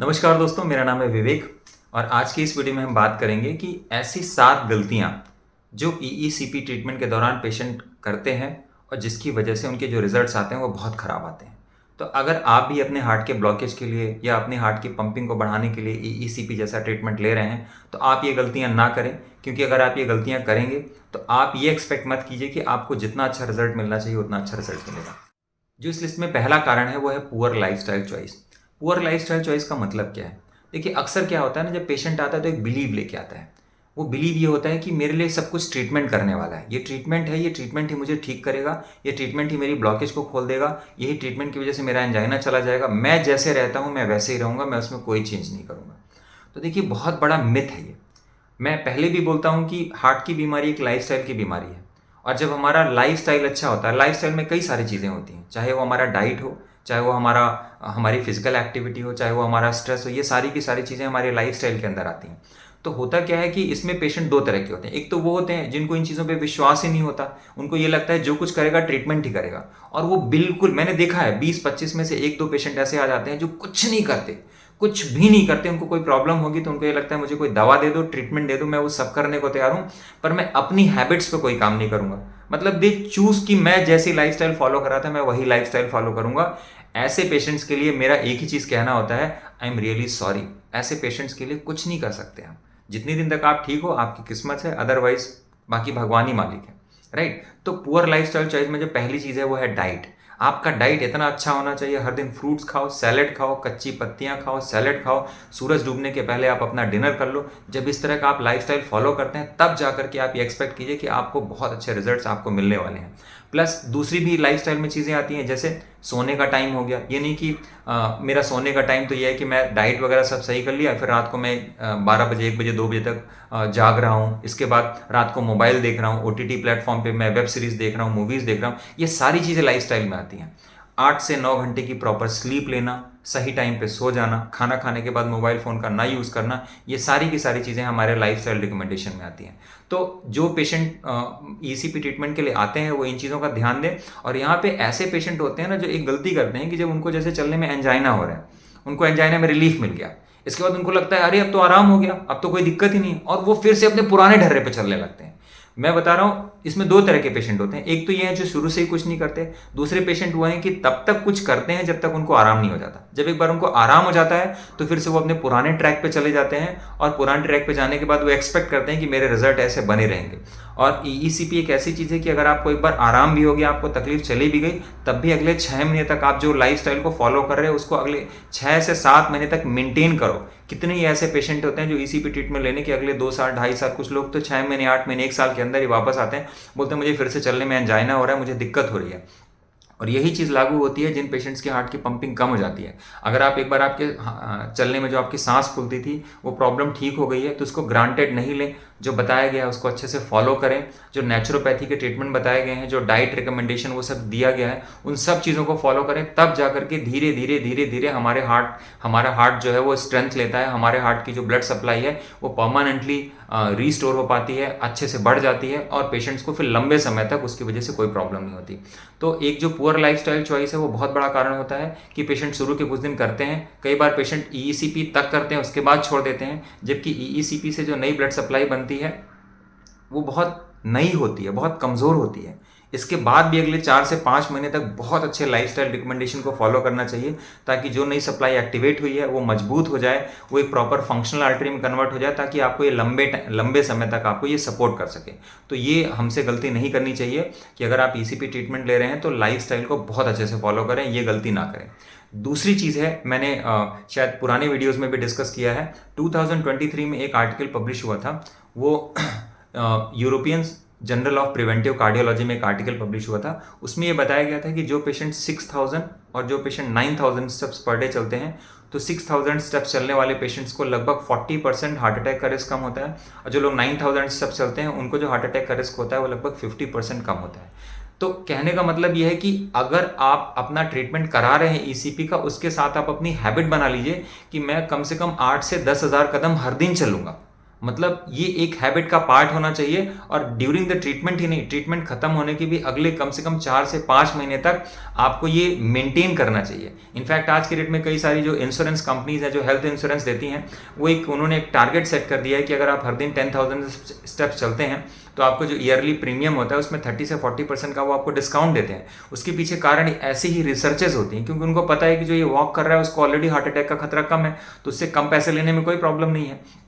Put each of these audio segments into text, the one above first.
नमस्कार दोस्तों, मेरा नाम है विवेक और आज की इस वीडियो में हम बात करेंगे कि ऐसी 7 गलतियां जो ईईसीपी ट्रीटमेंट के दौरान पेशेंट करते हैं और जिसकी वजह से उनके जो रिजल्ट्स आते हैं वो बहुत ख़राब आते हैं। तो अगर आप भी अपने हार्ट के ब्लॉकेज के लिए या अपने हार्ट की पंपिंग को बढ़ाने के लिए ईईसीपी जैसा ट्रीटमेंट ले रहे हैं तो आप ये गलतियां ना करें, क्योंकि अगर आप ये गलतियां करेंगे तो आप ये एक्सपेक्ट मत कीजिए कि आपको जितना अच्छा रिजल्ट मिलना चाहिए उतना अच्छा रिजल्ट मिलेगा। जो इस लिस्ट में पहला कारण है वो है poor lifestyle choice. Poor lifestyle choice का मतलब क्या है? देखिए, अक्सर क्या होता है ना, जब पेशेंट आता है तो एक बिलीव लेके आता है। वो बिलीव ये होता है कि मेरे लिए सब कुछ ट्रीटमेंट करने वाला है, ये ट्रीटमेंट है, ये ट्रीटमेंट ही मुझे ठीक करेगा, ये ट्रीटमेंट ही मेरी ब्लॉकेज को खोल देगा, यही ट्रीटमेंट की वजह से मेरा एंजाइना चला जाएगा, मैं जैसे रहता हूँ मैं वैसे ही रहूँगा, मैं उसमें कोई चेंज नहीं करूँगा। तो देखिए, बहुत बड़ा मिथ है ये। मैं पहले भी बोलता हूँ कि हार्ट की बीमारी एक लाइफस्टाइल की बीमारी है। और जब हमारा लाइफस्टाइल अच्छा होता है, लाइफस्टाइल में कई सारी चीज़ें होती हैं, चाहे वो हमारा डाइट हो, चाहे वो हमारी फिजिकल एक्टिविटी हो, चाहे वो हमारा स्ट्रेस हो, ये सारी की सारी चीज़ें हमारे लाइफस्टाइल के अंदर आती हैं। तो होता क्या है कि इसमें पेशेंट दो तरह के होते हैं। एक तो वो होते हैं जिनको इन चीज़ों पे विश्वास ही नहीं होता, उनको ये लगता है जो कुछ करेगा ट्रीटमेंट ही करेगा, और वो बिल्कुल, मैंने देखा है 20-25 में से एक दो पेशेंट ऐसे आ जाते हैं जो कुछ नहीं करते, कुछ भी नहीं करते। उनको कोई प्रॉब्लम होगी तो उनको ये लगता है मुझे कोई दवा दे दो, ट्रीटमेंट दे दो, मैं वो सब करने को तैयार हूँ, पर मैं अपनी हैबिट्स पे कोई काम नहीं करूँगा। मतलब दे चूज कि मैं जैसी लाइफस्टाइल फॉलो कर रहा था मैं वही लाइफस्टाइल फॉलो करूँगा। ऐसे पेशेंट्स के लिए मेरा एक ही चीज़ कहना होता है, आई एम रियली सॉरी। ऐसे पेशेंट्स के लिए कुछ नहीं कर सकते हम। जितनी दिन तक आप ठीक हो आपकी किस्मत है, अदरवाइज बाकी भगवान ही मालिक है, राइट? तो पुअर लाइफस्टाइल चॉइस में जो पहली चीज़ है वो है डाइट। आपका डाइट इतना अच्छा होना चाहिए, हर दिन फ्रूट्स खाओ, सैलेड खाओ, कच्ची पत्तियां खाओ, सैलेड खाओ, सूरज डूबने के पहले आप अपना डिनर कर लो। जब इस तरह का आप लाइफस्टाइल फॉलो करते हैं तब जाकर के आप ये एक्सपेक्ट कीजिए कि आपको बहुत अच्छे रिजल्ट्स आपको मिलने वाले हैं। प्लस दूसरी भी लाइफस्टाइल में चीज़ें आती हैं, जैसे सोने का टाइम हो गया। ये नहीं कि मेरा सोने का टाइम तो ये है कि मैं डाइट वगैरह सब सही कर लिया, फिर रात को मैं 12 बजे, 1 बजे, 2 बजे तक जाग रहा हूँ, इसके बाद रात को मोबाइल देख रहा हूँ, ओटीटी प्लेटफॉर्म पे मैं वेब सीरीज़ देख रहा हूँ, मूवीज़ देख रहा हूँ। ये सारी चीज़ें लाइफस्टाइल में आती हैं। 8 से 9 घंटे की प्रॉपर स्लीप लेना, सही टाइम पे सो जाना, खाना खाने के बाद मोबाइल फ़ोन का ना यूज़ करना, ये सारी की सारी चीज़ें हमारे लाइफस्टाइल रिकमेंडेशन में आती हैं। तो जो पेशेंट ईसीपी ट्रीटमेंट के लिए आते हैं वो इन चीज़ों का ध्यान दें। और यहाँ पे ऐसे पेशेंट होते हैं ना जो एक गलती करते हैं कि जब उनको जैसे चलने में एंजाइना हो रहा है, उनको एंजाइना में रिलीफ मिल गया, इसके बाद उनको लगता है अरे अब तो आराम हो गया, अब तो कोई दिक्कत ही नहीं, और वो फिर से अपने पुराने ढर्रे पे चलने लगते हैं। मैं बता रहा हूँ, इसमें दो तरह के पेशेंट होते हैं। एक तो ये है जो शुरू से ही कुछ नहीं करते, दूसरे पेशेंट वो हैं कि तब तक कुछ करते हैं जब तक उनको आराम नहीं हो जाता। जब एक बार उनको आराम हो जाता है तो फिर से वो अपने पुराने ट्रैक पे चले जाते हैं, और पुराने ट्रैक पे जाने के बाद वो एक्सपेक्ट करते हैं कि मेरे रिजल्ट ऐसे बने रहेंगे। और ईईसीपी एक ऐसी चीज़ है कि अगर आपको एक बार आराम भी हो गया, आपको तकलीफ चली भी गई, तब भी अगले 6 महीने तक आप जो लाइफस्टाइल को फॉलो कर रहे हैं उसको अगले 6 से 7 महीने तक मेंटेन करो। कितने ही ऐसे पेशेंट होते हैं जो ईसीपी ट्रीटमेंट लेने के अगले 2 साल, 2.5 साल, कुछ लोग तो 6 महीने, 8 महीने, 1 साल के अंदर ही वापस आते हैं, बोलते हैं मुझे फिर से चलने में एंजाइना हो रहा है, मुझे दिक्कत हो रही है। और यही चीज़ लागू होती है जिन पेशेंट्स की हार्ट की पंपिंग कम हो जाती है। अगर आप एक बार आपके चलने में जो आपकी सांस फूलती थी वो प्रॉब्लम ठीक हो गई है तो उसको ग्रांटेड नहीं लें। जो बताया गया है उसको अच्छे से फॉलो करें, जो नेचुरोपैथी के ट्रीटमेंट बताए गए हैं, जो डाइट रिकमेंडेशन वो सब दिया गया है, उन सब चीज़ों को फॉलो करें। तब जाकर के धीरे धीरे धीरे धीरे हमारा हार्ट जो है वो स्ट्रेंथ लेता है, हमारे हार्ट की जो ब्लड सप्लाई है वो परमानेंटली रीस्टोर हो पाती है, अच्छे से बढ़ जाती है, और पेशेंट्स को फिर लंबे समय तक उसकी वजह से कोई प्रॉब्लम नहीं होती। तो एक जो पुअर लाइफस्टाइल चॉइस है वो बहुत बड़ा कारण होता है कि पेशेंट शुरू के कुछ दिन करते हैं, कई बार पेशेंट ईईसीपी तक करते हैं उसके बाद छोड़ देते हैं, जबकि ईईसीपी से जो नई ब्लड सप्लाई बनती है वो बहुत नई होती है, बहुत कमज़ोर होती है। इसके बाद भी अगले 4 से 5 महीने तक बहुत अच्छे लाइफस्टाइल रिकमेंडेशन को फॉलो करना चाहिए, ताकि जो नई सप्लाई एक्टिवेट हुई है वो मजबूत हो जाए, वो एक प्रॉपर फंक्शनल आर्टरी में कन्वर्ट हो जाए, ताकि आपको ये लंबे समय तक आपको ये सपोर्ट कर सके। तो ये हमसे गलती नहीं करनी चाहिए कि अगर आप ईसीपी ट्रीटमेंट ले रहे हैं तो लाइफस्टाइल को बहुत अच्छे से फॉलो करें, ये गलती ना करें। दूसरी चीज़ है, मैंने शायद पुराने वीडियोज़ में भी डिस्कस किया है, 2023 में एक आर्टिकल पब्लिश हुआ था, वो European journal of preventive cardiology में एक आर्टिकल पब्लिश हुआ था। उसमें ये बताया गया था कि जो पेशेंट 6000 और जो पेशेंट 9000 स्टेप्स पर डे चलते हैं, तो 6000 स्टेप्स चलने वाले पेशेंट्स को लगभग 40% हार्ट अटैक का रिस्क कम होता है, और जो लोग 9000 स्टेप्स चलते हैं उनको जो हार्ट अटैक का रिस्क होता है वो लगभग 50% कम होता है। तो कहने का मतलब ये है कि अगर आप अपना ट्रीटमेंट करा रहे हैं ईसीपी का, उसके साथ आप अपनी हैबिट बना लीजिए कि मैं कम से कम 8 से 10 हज़ार कदम हर दिन चलूँगा। मतलब ये एक हैबिट का पार्ट होना चाहिए, और ड्यूरिंग द ट्रीटमेंट ही नहीं, ट्रीटमेंट खत्म होने के भी अगले कम से कम 4 से 5 महीने तक आपको ये मेंटेन करना चाहिए। इनफैक्ट आज के डेट में कई सारी जो इंश्योरेंस कंपनीज हैं जो हेल्थ इंश्योरेंस देती हैं, वो उन्होंने एक टारगेट सेट कर दिया है कि अगर आप हर दिन 10,000 स्टेप्स चलते हैं तो आपको जो ईयरली प्रीमियम होता है उसमें 30 से 40% का वो आपको डिस्काउंट देते हैं। उसके पीछे कारण ऐसी ही रिसर्चेज होती हैं, क्योंकि उनको पता है कि जो ये वॉक कर रहा है उसको ऑलरेडी हार्ट अटैक का खतरा कम है, तो उससे कम पैसे लेने में कोई प्रॉब्लम नहीं है।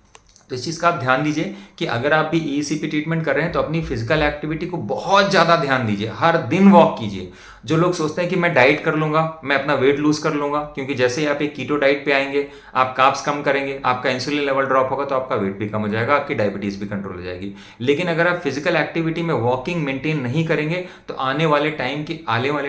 तो इस चीज़ का आप ध्यान दीजिए कि अगर आप भी ईईसीपी ट्रीटमेंट कर रहे हैं तो अपनी फिजिकल एक्टिविटी को बहुत ज़्यादा ध्यान दीजिए, हर दिन वॉक कीजिए। जो लोग सोचते हैं कि मैं डाइट कर लूँगा, मैं अपना वेट लूज़ कर लूँगा, क्योंकि जैसे ही आप एक कीटो डाइट पे आएंगे, आप कार्ब्स कम करेंगे, आपका इंसुलिन लेवल ड्रॉप होगा, तो आपका वेट भी कम हो जाएगा, आपकी डायबिटीज़ भी कंट्रोल हो जाएगी। लेकिन अगर आप फिजिकल एक्टिविटी में वॉकिंग मेंटेन नहीं करेंगे तो आने वाले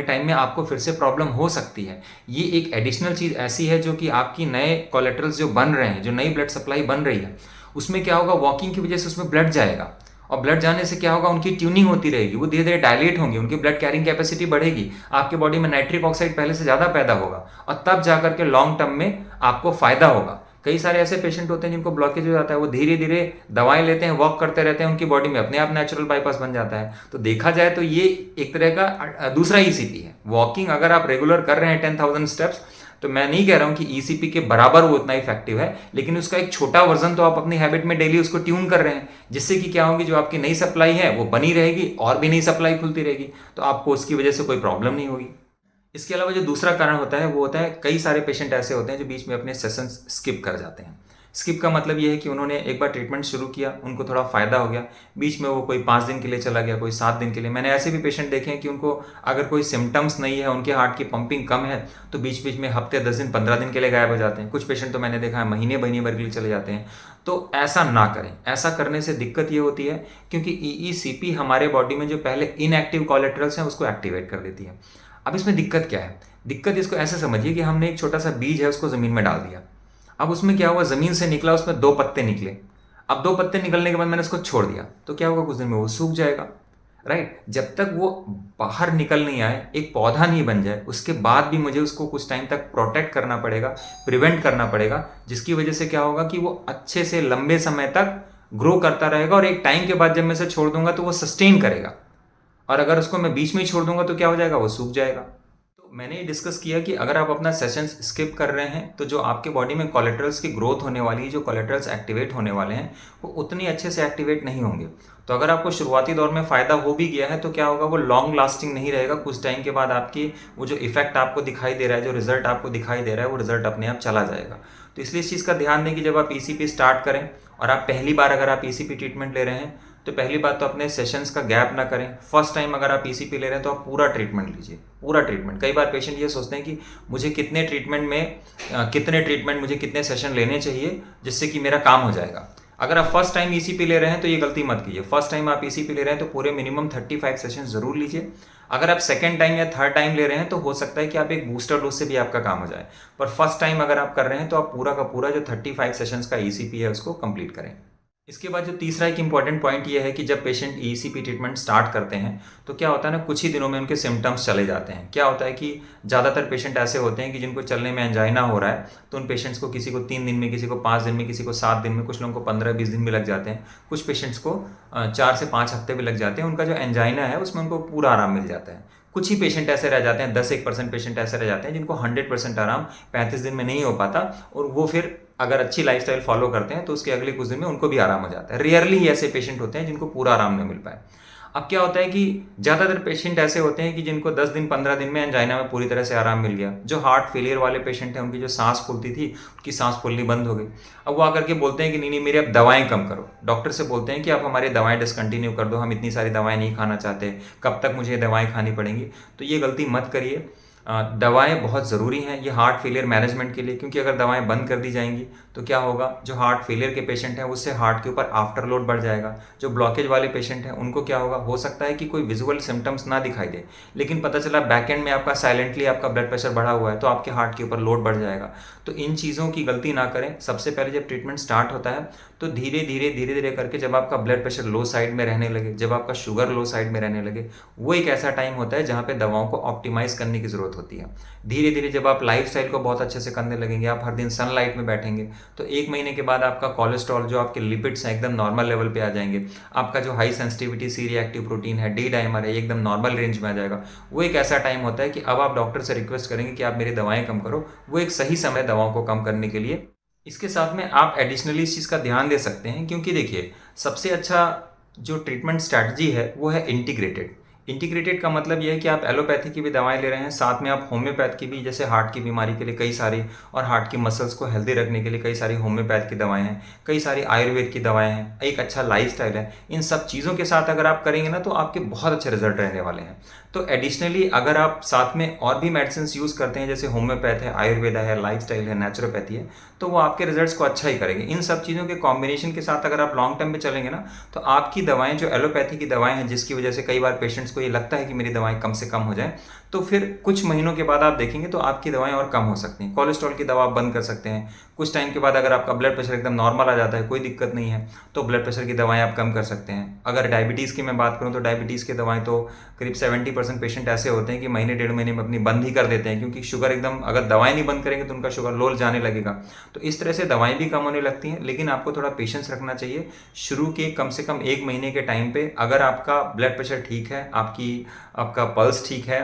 टाइम में आपको फिर से प्रॉब्लम हो सकती है। ये एक एडिशनल चीज़ ऐसी है जो कि आपकी नए कोलेट्रल्स जो बन रहे हैं, जो नई ब्लड सप्लाई बन रही है, उसमें क्या होगा, वॉकिंग की वजह से उसमें ब्लड जाएगा, और ब्लड जाने से क्या होगा, उनकी ट्यूनिंग होती रहेगी, वो धीरे धीरे डायलेट होंगे, उनकी ब्लड कैरिंग कैपेसिटी बढ़ेगी, आपके बॉडी में नाइट्रिक ऑक्साइड पहले से ज़्यादा पैदा होगा, और तब जाकर के लॉन्ग टर्म में आपको फायदा होगा। कई सारे ऐसे पेशेंट होते हैं जिनको ब्लॉकेज हो जाता है, वो धीरे धीरे दवाएं लेते हैं, वॉक करते रहते हैं, उनकी बॉडी में अपने आप नेचुरल बाईपास बन जाता है। तो देखा जाए तो ये एक तरह का दूसरा ईसीपी है। वॉकिंग अगर आप रेगुलर कर रहे हैं 10,000 स्टेप्स, तो मैं नहीं कह रहा हूं कि ईसीपी के बराबर वो उतना इफेक्टिव है, लेकिन उसका एक छोटा वर्जन तो आप अपनी हैबिट में डेली उसको ट्यून कर रहे हैं, जिससे कि क्या होगी, जो आपकी नई सप्लाई है वो बनी रहेगी और भी नई सप्लाई खुलती रहेगी, तो आपको उसकी वजह से कोई प्रॉब्लम नहीं होगी। इसके अलावा जो दूसरा कारण होता है वो होता है, कई सारे पेशेंट ऐसे होते हैं जो बीच में अपने सेशंस स्किप कर जाते हैं। स्किप का मतलब ये है कि उन्होंने एक बार ट्रीटमेंट शुरू किया, उनको थोड़ा फ़ायदा हो गया, बीच में वो कोई 5 दिन के लिए चला गया, कोई 7 दिन के लिए। मैंने ऐसे भी पेशेंट देखे हैं कि उनको अगर कोई सिम्टम्स नहीं है, उनके हार्ट की पंपिंग कम है, तो बीच बीच में हफ्ते 10 दिन 15 दिन के लिए गायब हो जाते हैं। कुछ पेशेंट तो मैंने देखा है महीने भर के लिए चले जाते हैं। तो ऐसा ना करें। ऐसा करने से दिक्कत ये होती है क्योंकि ईईसीपी हमारे बॉडी में जो पहले इनएक्टिव कोलेट्रल्स हैं उसको एक्टिवेट कर देती है। अब इसमें दिक्कत क्या है? दिक्कत इसको ऐसे समझिए कि हमने एक छोटा सा बीज है उसको ज़मीन में डाल दिया। अब उसमें क्या हुआ, ज़मीन से निकला, उसमें 2 पत्ते निकले। अब 2 पत्ते निकलने के बाद मैंने उसको छोड़ दिया, तो क्या होगा, कुछ दिन में वो सूख जाएगा, राइट। जब तक वो बाहर निकल नहीं आए, एक पौधा नहीं बन जाए, उसके बाद भी मुझे उसको कुछ टाइम तक प्रोटेक्ट करना पड़ेगा, प्रिवेंट करना पड़ेगा, जिसकी वजह से क्या होगा कि वो अच्छे से लंबे समय तक ग्रो करता रहेगा, और एक टाइम के बाद जब मैं इसे छोड़ दूंगा तो वो सस्टेन करेगा। और अगर उसको मैं बीच में ही छोड़ दूंगा तो क्या हो जाएगा, वो सूख जाएगा। तो मैंने ये डिस्कस किया कि अगर आप अपना सेशंस स्किप कर रहे हैं तो जो आपके बॉडी में कोलेट्रल्स की ग्रोथ होने वाली है, जो कोलेट्रल्स एक्टिवेट होने वाले हैं, वो उतनी अच्छे से एक्टिवेट नहीं होंगे। तो अगर आपको शुरुआती दौर में फ़ायदा हो भी गया है तो क्या होगा, वो लॉन्ग लास्टिंग नहीं रहेगा। कुछ टाइम के बाद आपकी वो जो इफेक्ट आपको दिखाई दे रहा है, जो रिजल्ट आपको दिखाई दे रहा है, वो रिजल्ट अपने आप चला जाएगा। तो इसलिए इस चीज़ का ध्यान दें कि जब आप ईसीपी स्टार्ट करें, और आप पहली बार अगर आप ईसीपी ट्रीटमेंट ले रहे हैं, तो पहली बात तो अपने सेशंस का गैप ना करें। फर्स्ट टाइम अगर आप ईसीपी ले रहे हैं तो आप पूरा ट्रीटमेंट लीजिए, पूरा ट्रीटमेंट। कई बार पेशेंट ये सोचते हैं कि मुझे कितने ट्रीटमेंट मुझे कितने सेशन लेने चाहिए जिससे कि मेरा काम हो जाएगा। अगर आप फर्स्ट टाइम ईसीपी ले रहे हैं तो ये गलती मत कीजिए। फर्स्ट टाइम आप ईसीपी ले रहे हैं तो पूरे मिनिमम 35 सेशन जरूर लीजिए। अगर आप सेकंड टाइम या थर्ड टाइम ले रहे हैं तो हो सकता है कि आप एक बूस्टर डोज से भी आपका काम हो जाए, पर फर्स्ट टाइम अगर आप कर रहे हैं तो आप पूरा का पूरा जो 35 सेशंस का ईसीपी है उसको कंप्लीट करें। इसके बाद जो तीसरा एक इंपॉर्टेंट पॉइंट ये है कि जब पेशेंट ईसीपी ट्रीटमेंट स्टार्ट करते हैं तो क्या होता है ना, कुछ ही दिनों में उनके सिम्टम्स चले जाते हैं। क्या होता है कि ज़्यादातर पेशेंट ऐसे होते हैं कि जिनको चलने में एंजाइना हो रहा है, तो उन पेशेंट्स को किसी को 3 दिन में, किसी को 5 दिन में, किसी को 7 दिन में, कुछ लोगों को 15-20 दिन भी लग जाते हैं, कुछ पेशेंट्स को 4 से 5 हफ्ते भी लग जाते हैं। उनका जो एंजाइना है उसमें उनको पूरा आराम मिल जाता है। कुछ ही पेशेंट ऐसे रह जाते हैं, 10-1% पेशेंट ऐसे रह जाते हैं जिनको 100% आराम 35 दिन में नहीं हो पाता, और वो फिर अगर अच्छी लाइफस्टाइल फॉलो करते हैं तो उसके अगले कुछ दिन में उनको भी आराम हो जाता है। रेयरली ही ऐसे पेशेंट होते हैं जिनको पूरा आराम नहीं मिल पाए। अब क्या होता है कि ज़्यादातर पेशेंट ऐसे होते हैं कि जिनको 10 दिन 15 दिन में एंजाइना में पूरी तरह से आराम मिल गया। जो हार्ट फेलियर वाले पेशेंट हैं, उनकी जो सांस फूलती थी, उनकी सांस फूलनी बंद हो गई। अब वो आकर के बोलते हैं कि नहीं मेरी अब दवाएं कम करो। डॉक्टर से बोलते हैं कि आप हमारी दवाएं डिसकंटिन्यू कर दो, हम इतनी सारी दवाएं नहीं खाना चाहते, कब तक मुझे दवाएं खानी पड़ेंगी। तो ये गलती मत करिए। दवाएं बहुत ज़रूरी हैं ये हार्ट फेलियर मैनेजमेंट के लिए, क्योंकि अगर दवाएं बंद कर दी जाएंगी तो क्या होगा, जो हार्ट फेलियर के पेशेंट हैं उससे हार्ट के ऊपर आफ्टर लोड बढ़ जाएगा। जो ब्लॉकेज वाले पेशेंट हैं उनको क्या होगा, हो सकता है कि कोई विजुअल सिम्टम्स ना दिखाई दे, लेकिन पता चला बैक एंड में आपका साइलेंटली आपका ब्लड प्रेशर बढ़ा हुआ है, तो आपके हार्ट के ऊपर लोड बढ़ जाएगा। तो इन चीज़ों की गलती ना करें। सबसे पहले जब ट्रीटमेंट स्टार्ट होता है तो धीरे धीरे करके जब आपका ब्लड प्रेशर लो साइड में रहने लगे, जब आपका शुगर लो साइड में रहने लगे, वो एक ऐसा टाइम होता है जहाँ पे दवाओं को ऑप्टिमाइज करने की ज़रूरत होती है। धीरे धीरे जब आप लाइफस्टाइल को बहुत अच्छे से करने लगेंगे, आप हर दिन सनलाइट में बैठेंगे, तो 1 महीने के बाद आपका कोलेस्ट्रॉल, जो आपके लिपिड्स हैं, एकदम नॉर्मल लेवल पे आ जाएंगे। आपका जो high sensitivity C reactive protein है, डी डाइमर है, एकदम नॉर्मल रेंज में आ जाएगा। वो एक ऐसा टाइम होता है कि अब आप डॉक्टर से रिक्वेस्ट करेंगे कि आप मेरी दवाएं कम करो। वो एक सही समय दवाओं को कम करने के लिए। इसके साथ में आप एडिशनली इस चीज़ का ध्यान दे सकते हैं, क्योंकि देखिए सबसे अच्छा जो ट्रीटमेंट स्ट्रैटेजी है वो है इंटीग्रेटेड। इंटीग्रेटेड का मतलब यह है कि आप एलोपैथी की भी दवाएं ले रहे हैं, साथ में आप होम्योपैथ की भी, जैसे हार्ट की बीमारी के लिए कई सारी, और हार्ट की मसल्स को हेल्दी रखने के लिए कई सारी होम्योपैथ की दवाएं हैं, कई सारी आयुर्वेद की दवाएं हैं, एक अच्छा लाइफस्टाइल है। इन सब चीज़ों के साथ अगर आप करेंगे ना, तो आपके बहुत अच्छे रिजल्ट रहने वाले हैं। तो एडिशनली अगर आप साथ में और भी मेडिसिन यूज़ करते हैं, जैसे होम्योपैथ है, आयुर्वेदा है, लाइफस्टाइल है, नेचुरोपैथी है, तो वो आपके रिजल्ट्स को अच्छा ही करेंगे। इन सब चीज़ों के कॉम्बिनेशन के साथ अगर आप लॉन्ग टर्म में चलेंगे ना, तो आपकी दवाएं, जो एलोपैथी की दवाएं हैं, जिसकी वजह से कई बार पेशेंट्स को ये लगता है कि मेरी दवाएं कम से कम हो जाएं, तो फिर कुछ महीनों के बाद आप देखेंगे तो आपकी दवाएं और कम हो सकती हैं। कोलेस्ट्रॉल की दवा आप बंद कर सकते हैं। कुछ टाइम के बाद अगर आपका ब्लड प्रेशर एकदम नॉर्मल आ जाता है, कोई दिक्कत नहीं है, तो ब्लड प्रेशर की दवाएं आप कम कर सकते हैं। अगर डायबिटीज़ की मैं बात करूं, तो डायबिटीज़ की दवाएं तो करीब 70% पेशेंट ऐसे होते हैं कि महीने 1.5 महीने में अपनी बंद ही कर देते हैं, क्योंकि शुगर एकदम, अगर दवाएं नहीं बंद करेंगे तो उनका शुगर लो जाने लगेगा। तो इस तरह से दवाएं भी कम होने लगती हैं, लेकिन आपको थोड़ा पेशेंस रखना चाहिए। शुरू के कम से कम 1 महीने के टाइम पे अगर आपका ब्लड प्रेशर ठीक है, आपका पल्स ठीक है,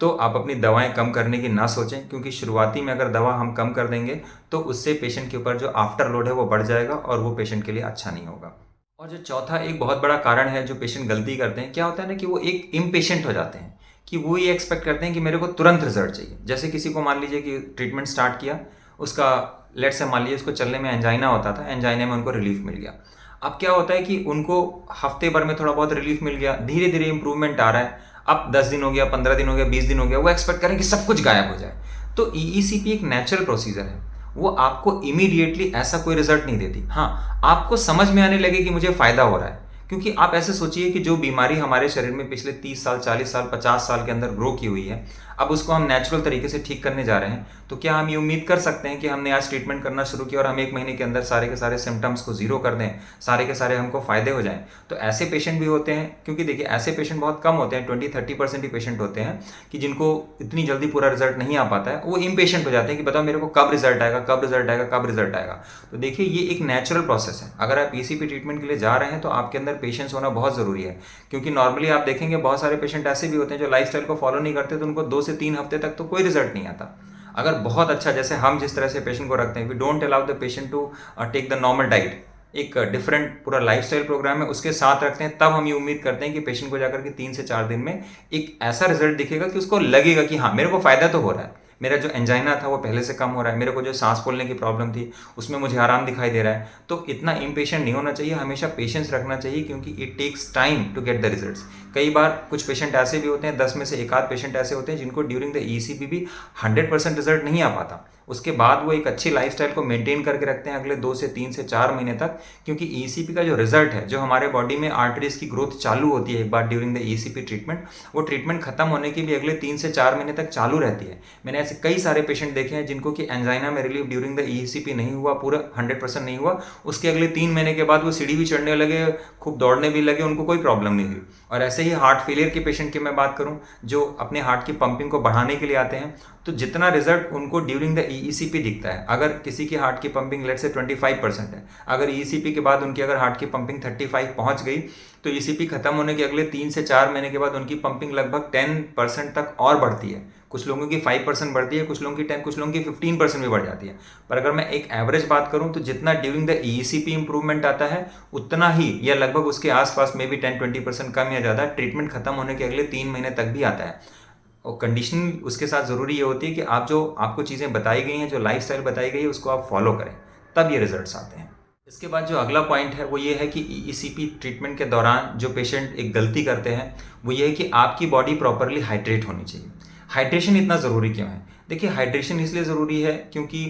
तो आप अपनी दवाएं कम करने की ना सोचें, क्योंकि शुरुआती में अगर दवा हम कम कर देंगे तो उससे पेशेंट के ऊपर जो आफ्टर लोड है वो बढ़ जाएगा, और वो पेशेंट के लिए अच्छा नहीं होगा। और जो चौथा एक बहुत बड़ा कारण है जो पेशेंट गलती करते हैं, क्या होता है ना, कि वो एक इम्पेशेंट हो जाते हैं, कि वो ये एक्सपेक्ट करते हैं कि मेरे को तुरंत रिजल्ट चाहिए। जैसे किसी को मान लीजिए कि ट्रीटमेंट स्टार्ट किया, उसका लेट से मान लीजिए उसको चलने में एंजाइना होता था, एंजाइना में उनको रिलीफ मिल गया। अब क्या होता है कि उनको हफ्ते भर में थोड़ा बहुत रिलीफ मिल गया, धीरे धीरे इंप्रूवमेंट आ रहा है, अब 10 दिन हो गया, 15 दिन हो गया, 20 दिन हो गया, वो एक्सपेक्ट करें कि सब कुछ गायब हो जाए। तो ईईसीपी एक नेचुरल प्रोसीजर है, वो आपको इमीडिएटली ऐसा कोई रिजल्ट नहीं देती। हाँ, आपको समझ में आने लगे कि मुझे फायदा हो रहा है, क्योंकि आप ऐसे सोचिए कि जो बीमारी हमारे शरीर में पिछले 30 साल, 40 साल, 50 साल के अंदर ग्रो की हुई है, अब उसको हम नेचुरल तरीके से ठीक करने जा रहे हैं। तो क्या हम ये उम्मीद कर सकते हैं कि हमने आज ट्रीटमेंट करना शुरू किया और हम 1 महीने के अंदर सारे के सारे सिम्टम्स को जीरो कर दें, सारे के सारे हमको फायदे हो जाएं? तो ऐसे पेशेंट भी होते हैं, क्योंकि देखिए ऐसे पेशेंट बहुत कम होते हैं, 20-30% ही पेशेंट होते हैं कि जिनको इतनी जल्दी पूरा रिजल्ट नहीं आ पाता है। वो इम्पेशेंट हो जाते हैं कि बताओ मेरे को कब रिजल्ट आएगा, कब रिजल्ट आएगा, कब रिजल्ट आएगा। तो देखिए ये एक नेचुरल प्रोसेस है। अगर आप ईसीपी ट्रीटमेंट के लिए जा रहे हैं तो आपके अंदर पेशेंस होना बहुत ज़रूरी है, क्योंकि नॉर्मली आप देखेंगे बहुत सारे पेशेंट ऐसे भी होते हैं जो लाइफस्टाइल को फॉलो नहीं करते, तो उनको 2 से 3 हफ्ते तक तो कोई रिजल्ट नहीं आता। अगर बहुत अच्छा, जैसे हम जिस तरह से पेशेंट को रखते हैं, we don't allow the patient to take the normal diet, एक डिफरेंट पूरा लाइफस्टाइल प्रोग्राम है उसके साथ रखते हैं, तब हम ये उम्मीद करते हैं कि पेशेंट को जाकर के 3 से 4 दिन में एक ऐसा रिजल्ट दिखेगा कि उसको लगेगा कि हाँ मेरे को फायदा तो हो रहा है, मेरा जो एंजाइना था वो पहले से कम हो रहा है, मेरे को जो सांस फूलने की प्रॉब्लम थी उसमें मुझे आराम दिखाई दे रहा है। तो इतना इम्पेशेंट नहीं होना चाहिए, हमेशा पेशेंस रखना चाहिए, क्योंकि it takes time to get the results. कई बार कुछ पेशेंट ऐसे भी होते हैं, 10 में से एक आध पेशेंट ऐसे होते हैं जिनको ड्यूरिंग द ईसीपी भी 100% रिजल्ट नहीं आ पाता। उसके बाद वो एक अच्छी लाइफस्टाइल को मेंटेन करके रखते हैं अगले 2 से 3 से 4 महीने तक, क्योंकि ईसीपी का जो रिजल्ट है, जो हमारे बॉडी में आर्टरीज की ग्रोथ चालू होती है एक बार ड्यूरिंग द ईसीपी ट्रीटमेंट, वो ट्रीटमेंट खत्म होने की भी अगले 3 से 4 महीने तक चालू रहती है। मैंने ऐसे कई सारे पेशेंट देखे हैं जिनको कि एंजाइना में रिलीफ ड्यूरिंग द ईसीपी नहीं हुआ, पूरा 100% नहीं हुआ, उसके अगले 3 महीने के बाद वो सीढ़ी भी चढ़ने लगे, खूब दौड़ने भी लगे, उनको कोई प्रॉब्लम नहीं हुई। और ऐसे ही हार्ट फेलियर के पेशेंट की मैं बात करूं, जो अपने हार्ट की पंपिंग को बढ़ाने के लिए आते हैं, तो जितना रिजल्ट उनको ड्यूरिंग द ईसीपी दिखता है, अगर किसी की हार्ट की पंपिंग लेट से 25% है, अगर ईसीपी के बाद उनकी अगर हार्ट की पंपिंग 35 पहुंच गई, तो ईसीपी खत्म होने के अगले 3 से 4 महीने के बाद उनकी पंपिंग लगभग 10% तक और बढ़ती है। कुछ लोगों की 5% बढ़ती है, कुछ लोगों की 10, कुछ लोगों की 15% भी बढ़ जाती है। पर अगर मैं एक एवरेज बात करूं, तो जितना ड्यूरिंग द ईसीपी इंप्रूवमेंट आता है, उतना ही या लगभग उसके आसपास में भी 10-20% कम या ज़्यादा ट्रीटमेंट खत्म होने के अगले 3 महीने तक भी आता है। और कंडीशन उसके साथ ज़रूरी ये होती है कि आप जो आपको चीज़ें बताई गई हैं, जो लाइफस्टाइल बताई गई है, उसको आप फॉलो करें, तब ये रिजल्ट्स आते हैं। इसके बाद जो अगला पॉइंट है वो ये है कि ईसीपी ट्रीटमेंट के दौरान जो पेशेंट एक गलती करते हैं, वो ये है कि आपकी बॉडी प्रॉपरली हाइड्रेट होनी चाहिए। हाइड्रेशन इतना ज़रूरी क्यों है? देखिए हाइड्रेशन इसलिए ज़रूरी है क्योंकि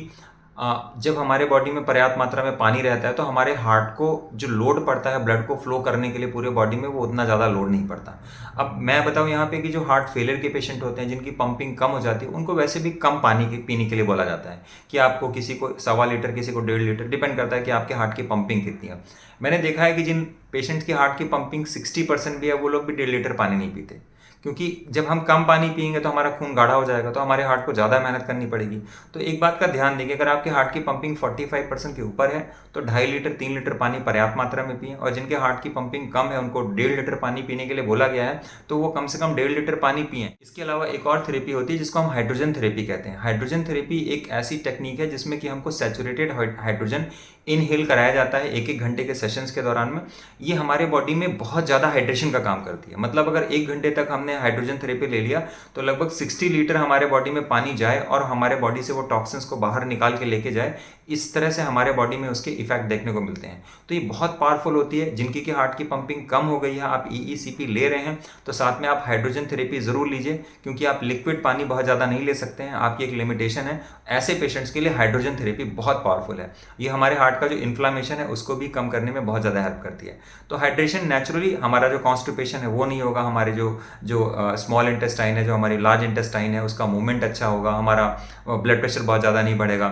जब हमारे बॉडी में पर्याप्त मात्रा में पानी रहता है, तो हमारे हार्ट को जो लोड पड़ता है ब्लड को फ्लो करने के लिए पूरे बॉडी में, वो उतना ज़्यादा लोड नहीं पड़ता। अब मैं बताऊं यहाँ पे कि जो हार्ट फेलियर के पेशेंट होते हैं, जिनकी पंपिंग कम हो जाती है, उनको वैसे भी कम पानी पीने के लिए बोला जाता है, कि आपको किसी को 1.25 लीटर, किसी को 1.5 लीटर, डिपेंड करता है कि आपके हार्ट की पंपिंग कितनी है। मैंने देखा है कि जिन पेशेंट्स की हार्ट की पंपिंग 60% भी है, वो लोग भी 1.5 लीटर पानी नहीं पीते, क्योंकि जब हम कम पानी पिएंगे तो हमारा खून गाढ़ा हो जाएगा, तो हमारे हार्ट को ज़्यादा मेहनत करनी पड़ेगी। तो एक बात का ध्यान देंगे, अगर आपके हार्ट की पंपिंग 45% के ऊपर है तो 2.5 लीटर 3 लीटर पानी पर्याप्त मात्रा में पिएं, और जिनके हार्ट की पंपिंग कम है उनको 1.5 लीटर पानी पीने के लिए बोला गया है, तो वो कम से कम 1.5 लीटर पानी पिएं। इसके अलावा एक और थेरेपी होती है जिसको हम हाइड्रोजन थेरेपी कहते हैं। हाइड्रोजन थेरेपी एक ऐसी टेक्निक है जिसमें कि हमको सैचुरेटेड हाइड्रोजन इनहेल कराया जाता है 1-1 घंटे के सेशंस के दौरान में। ये हमारे बॉडी में बहुत ज़्यादा हाइड्रेशन का काम करती है। मतलब अगर 1 घंटे तक हमने हाइड्रोजन थेरेपी ले लिया तो लगभग 60 लीटर हमारे बॉडी में पानी जाए और हमारे बॉडी से वो टॉक्सिन्स को बाहर निकाल के लेके जाए। इस तरह से हमारे बॉडी में उसके इफेक्ट देखने को मिलते हैं। तो ये बहुत पावरफुल होती है। जिनकी की हार्ट की पंपिंग कम हो गई है, आप EECP ले रहे हैं, तो साथ में आप हाइड्रोजन थेरेपी ज़रूर लीजिए, क्योंकि आप लिक्विड पानी बहुत ज़्यादा नहीं ले सकते हैं, आपकी एक लिमिटेशन है। ऐसे पेशेंट्स के लिए हाइड्रोजन थेरेपी बहुत पावरफुल है। ये हमारे हार्ट का जो इन्फ्लामेशन है उसको भी कम करने में बहुत ज़्यादा हेल्प करती है। तो हाइड्रेशन नेचुरली हमारा जो कॉन्स्टिपेशन है वो नहीं होगा, हमारे जो स्मॉल इंटेस्टाइन है, जो हमारी लार्ज इंटेस्टाइन है, उसका मूवमेंट अच्छा होगा, हमारा ब्लड प्रेशर बहुत ज़्यादा नहीं बढ़ेगा,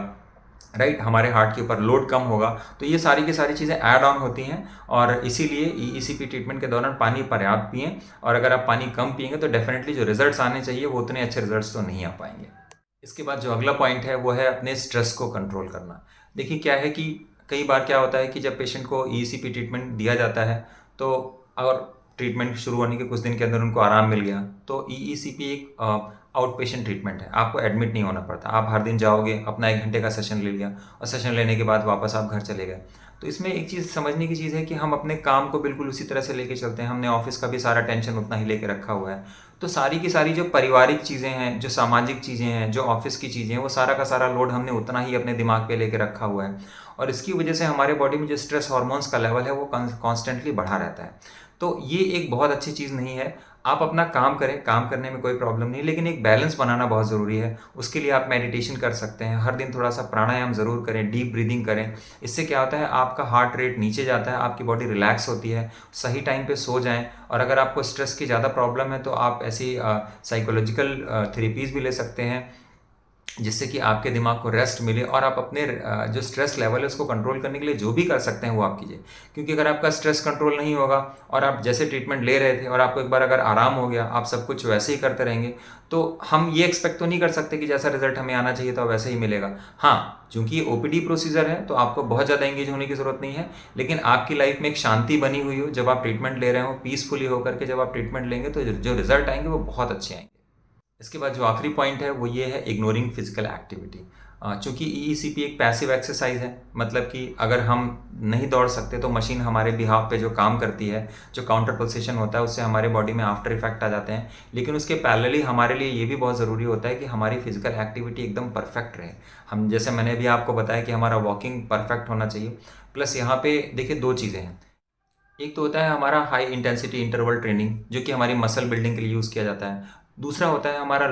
राइट, हमारे हार्ट के ऊपर लोड कम होगा। तो ये सारी की सारी चीज़ें ऐड ऑन होती हैं, और इसीलिए EECP ट्रीटमेंट के दौरान पानी पर्याप्त पिएं। और अगर आप पानी कम पिएंगे तो डेफिनेटली जो रिजल्ट्स आने चाहिए वो उतने अच्छे रिजल्ट्स तो नहीं आ पाएंगे। इसके बाद जो अगला पॉइंट है वो है अपने स्ट्रेस को कंट्रोल करना। देखिए क्या है कि कई बार क्या होता है कि जब पेशेंट को EECP ट्रीटमेंट दिया जाता है, तो अगर ट्रीटमेंट शुरू होने के कुछ दिन के अंदर उनको आराम मिल गया, तो EECP एक आउट पेशेंट ट्रीटमेंट है। आपको एडमिट नहीं होना पड़ता, आप हर दिन जाओगे, अपना 1 घंटे का सेशन ले लिया और सेशन लेने के बाद वापस आप घर चले गए। तो इसमें एक चीज़ समझने की चीज़ है कि हम अपने काम को बिल्कुल उसी तरह से लेके चलते हैं। हमने ऑफिस का भी सारा टेंशन उतना ही लेके रखा हुआ है। तो सारी की सारी जो पारिवारिक चीज़ें हैं, जो सामाजिक चीज़ें हैं, जो ऑफिस की चीज़ें हैं, वो सारा का सारा लोड हमने उतना ही अपने दिमाग पे लेके रखा हुआ है, और इसकी वजह से हमारे बॉडी में जो स्ट्रेस हार्मोन्स का लेवल है वो कॉन्स्टेंटली बढ़ा रहता है। तो ये एक बहुत अच्छी चीज़ नहीं है। आप अपना काम करें, काम करने में कोई प्रॉब्लम नहीं, लेकिन एक बैलेंस बनाना बहुत ज़रूरी है। उसके लिए आप मेडिटेशन कर सकते हैं, हर दिन थोड़ा सा प्राणायाम ज़रूर करें, डीप ब्रीदिंग करें। इससे क्या होता है, आपका हार्ट रेट नीचे जाता है, आपकी बॉडी रिलैक्स होती है। सही टाइम पे सो जाएं। और अगर आपको स्ट्रेस की ज़्यादा प्रॉब्लम है तो आप ऐसी साइकोलॉजिकल थेरेपीज़ भी ले सकते हैं, जिससे कि आपके दिमाग को रेस्ट मिले, और आप अपने जो स्ट्रेस लेवल है उसको कंट्रोल करने के लिए जो भी कर सकते हैं वो आप कीजिए। क्योंकि अगर आपका स्ट्रेस कंट्रोल नहीं होगा और आप जैसे ट्रीटमेंट ले रहे थे और आपको एक बार अगर आराम हो गया, आप सब कुछ वैसे ही करते रहेंगे, तो हम ये एक्सपेक्ट तो नहीं कर सकते कि जैसा रिजल्ट हमें आना चाहिए था वैसे ही मिलेगा। हाँ, चूंकि ये OPD प्रोसीजर है तो आपको बहुत ज़्यादा एंगेज होने की ज़रूरत नहीं है, लेकिन आपकी लाइफ में एक शांति बनी हुई हो, जब आप ट्रीटमेंट ले रहे हो पीसफुली होकर के जब आप ट्रीटमेंट लेंगे तो जो रिजल्ट आएंगे वो बहुत अच्छे आएंगे। इसके बाद जो आखिरी पॉइंट है वो ये है इग्नोरिंग फिजिकल एक्टिविटी। चूँकि EECP एक पैसिव एक्सरसाइज है, मतलब कि अगर हम नहीं दौड़ सकते तो मशीन हमारे बिहाफ पे जो काम करती है, जो काउंटर पल्सेशन होता है, उससे हमारे बॉडी में आफ्टर इफेक्ट आ जाते हैं। लेकिन उसके पैरेलली हमारे लिए ये भी बहुत ज़रूरी होता है कि हमारी फिजिकल एक्टिविटी एकदम परफेक्ट रहे। हम जैसे मैंने भी आपको बताया कि हमारा वॉकिंग परफेक्ट होना चाहिए। प्लस यहाँ पे देखिए 2 चीज़ें हैं। एक तो होता है हमारा हाई इंटेंसिटी इंटरवल ट्रेनिंग, जो कि हमारी मसल बिल्डिंग के लिए यूज़ किया जाता है। दूसरा होता है हमारा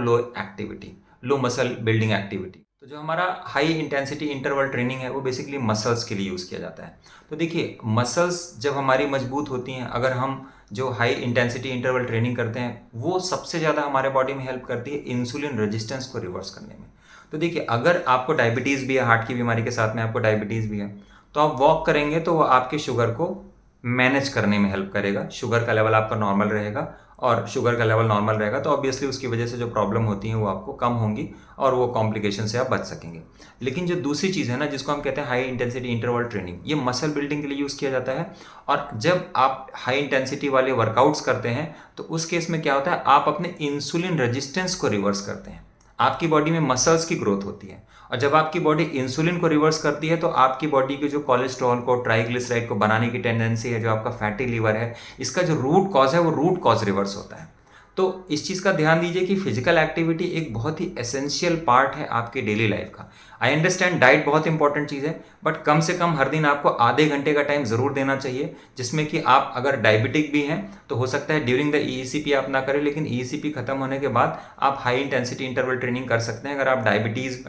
लो मसल बिल्डिंग एक्टिविटी। तो जो हमारा हाई इंटेंसिटी इंटरवल ट्रेनिंग है वो बेसिकली मसल्स के लिए यूज़ किया जाता है। तो देखिए मसल्स जब हमारी मजबूत होती हैं, अगर हम जो हाई इंटेंसिटी इंटरवल ट्रेनिंग करते हैं, वो सबसे ज़्यादा हमारे बॉडी में हेल्प करती है इंसुलिन रेजिस्टेंस को रिवर्स करने में। तो देखिए अगर आपको डायबिटीज़ भी है, हार्ट की बीमारी के साथ में आपको डायबिटीज़ भी है, तो आप वॉक करेंगे तो वो आपके शुगर को मैनेज करने में हेल्प करेगा। शुगर का लेवल आपका नॉर्मल रहेगा, और शुगर का लेवल नॉर्मल रहेगा तो ऑब्वियसली उसकी वजह से जो प्रॉब्लम होती हैं वो आपको कम होंगी और वो कॉम्प्लिकेशन से आप बच सकेंगे। लेकिन जो दूसरी चीज़ है ना, जिसको हम कहते हैं हाई इंटेंसिटी इंटरवल ट्रेनिंग, ये मसल बिल्डिंग के लिए यूज़ किया जाता है। और जब आप हाई इंटेंसिटी वाले वर्कआउट्स करते हैं तो उस केस में क्या होता है, आप अपने इंसुलिन रेजिस्टेंस को रिवर्स करते हैं। आपकी बॉडी में मसल्स की ग्रोथ होती है, और जब आपकी बॉडी इंसुलिन को रिवर्स करती है तो आपकी बॉडी के जो कोलेस्ट्रॉल को, ट्राइग्लिसराइड को बनाने की टेंडेंसी है, जो आपका फैटी लीवर है, इसका जो रूट कॉज है वो रूट कॉज रिवर्स होता है। तो इस चीज़ का ध्यान दीजिए कि फिजिकल एक्टिविटी एक बहुत ही एसेंशियल पार्ट है आपकी डेली लाइफ का। आई अंडरस्टैंड डाइट बहुत इंपॉर्टेंट चीज़ है, बट कम से कम हर दिन आपको आधे घंटे का टाइम ज़रूर देना चाहिए, जिसमें कि आप अगर डायबिटिक भी हैं तो हो सकता है ड्यूरिंग द EECP आप ना करें, लेकिन EECP खत्म होने के बाद आप हाई इंटेंसिटी इंटरवल ट्रेनिंग कर सकते हैं। अगर आप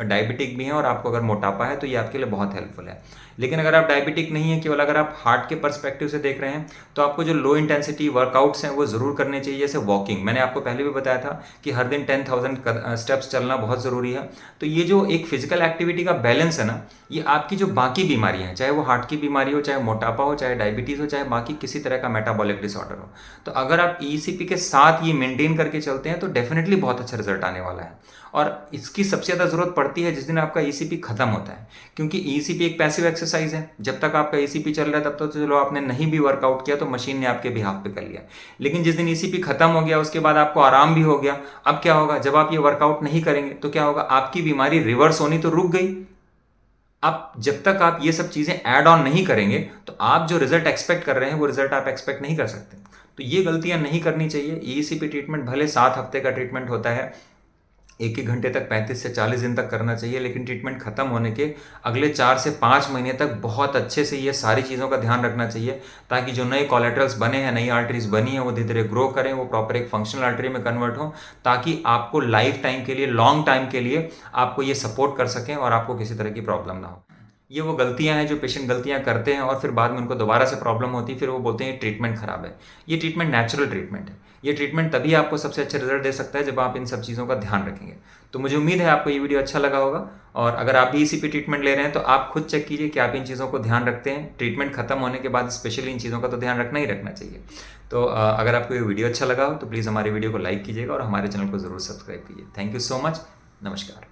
डायबिटिक भी हैं और आपको अगर मोटापा है तो ये आपके लिए बहुत हेल्पफुल है। लेकिन अगर आप डायबिटिक नहीं है, केवल अगर आप हार्ट के पर्सपेक्टिव से देख रहे हैं, तो आपको जो लो इंटेंसिटी वर्कआउट्स हैं वो ज़रूर करने चाहिए, जैसे वॉकिंग। मैंने आपको पहले भी बताया था कि हर दिन 10,000 स्टेप्स चलना बहुत ज़रूरी है। तो ये जो एक फिजिकल एक्टिविटी एक्टिविटी का बैलेंस है ना, ये आपकी जो बाकी बीमारियां हैं, चाहे वो हार्ट की बीमारी हो, चाहे मोटापा हो, चाहे डायबिटीज़ हो, चाहे बाकी किसी तरह का मेटाबॉलिक डिसऑर्डर हो, तो अगर आप ईसीपी के साथ ये मेंटेन करके चलते हैं तो डेफिनेटली बहुत अच्छा रिजल्ट आने वाला है। और इसकी सबसे ज़्यादा ज़रूरत पड़ती है जिस दिन आपका ईसीपी खत्म होता है, क्योंकि ईसीपी एक पैसिव एक्सरसाइज है। जब तक आपका ईसीपी चल रहा है तब तक तो चलो आपने नहीं भी वर्कआउट किया तो मशीन ने आपके बिहाफ पे कर लिया, लेकिन जिस दिन ईसीपी खत्म हो गया उसके बाद आपको आराम भी हो गया, अब क्या होगा, जब आप ये वर्कआउट नहीं करेंगे तो क्या होगा, आपकी बीमारी रिवर्स होनी तो रुक गई। अब जब तक आप ये सब चीज़ें ऐड ऑन नहीं करेंगे तो आप जो रिजल्ट एक्सपेक्ट कर रहे हैं वो रिजल्ट आप एक्सपेक्ट नहीं कर सकते। तो ये गलतियां नहीं करनी चाहिए। ईसीपी ट्रीटमेंट भले 7 हफ्ते का ट्रीटमेंट होता है, 1-1 घंटे तक 35 से 40 दिन तक करना चाहिए, लेकिन ट्रीटमेंट खत्म होने के अगले 4 से 5 महीने तक बहुत अच्छे से ये सारी चीज़ों का ध्यान रखना चाहिए, ताकि जो नए कोलेटरल्स बने हैं, नई आर्टरीज बनी हैं, वो धीरे धीरे ग्रो करें, वो प्रॉपर एक फंक्शनल आर्टरी में कन्वर्ट हो, ताकि आपको लाइफ टाइम के लिए, लॉन्ग टाइम के लिए आपको ये सपोर्ट कर सकें और आपको किसी तरह की प्रॉब्लम ना हो। ये वो गलतियां हैं जो पेशेंट गलतियां करते हैं और फिर बाद में उनको दोबारा से प्रॉब्लम होती है, फिर वो बोलते हैं ये ट्रीटमेंट खराब है। ये ट्रीटमेंट नेचुरल ट्रीटमेंट है। ये ट्रीटमेंट तभी आपको सबसे अच्छे रिजल्ट दे सकता है जब आप इन सब चीज़ों का ध्यान रखेंगे। तो मुझे उम्मीद है आपको ये वीडियो अच्छा लगा होगा, और अगर आप भी ईसीपी ट्रीटमेंट ले रहे हैं तो आप खुद चेक कीजिए कि आप इन चीज़ों को ध्यान रखते हैं। ट्रीटमेंट खत्म होने के बाद स्पेशली इन चीज़ों का तो ध्यान रखना ही रखना चाहिए। तो अगर आपको ये वीडियो अच्छा लगा हो तो प्लीज़ हमारे वीडियो को लाइक कीजिएगा और हमारे चैनल को ज़रूर सब्सक्राइब कीजिए। Thank you so much. नमस्कार।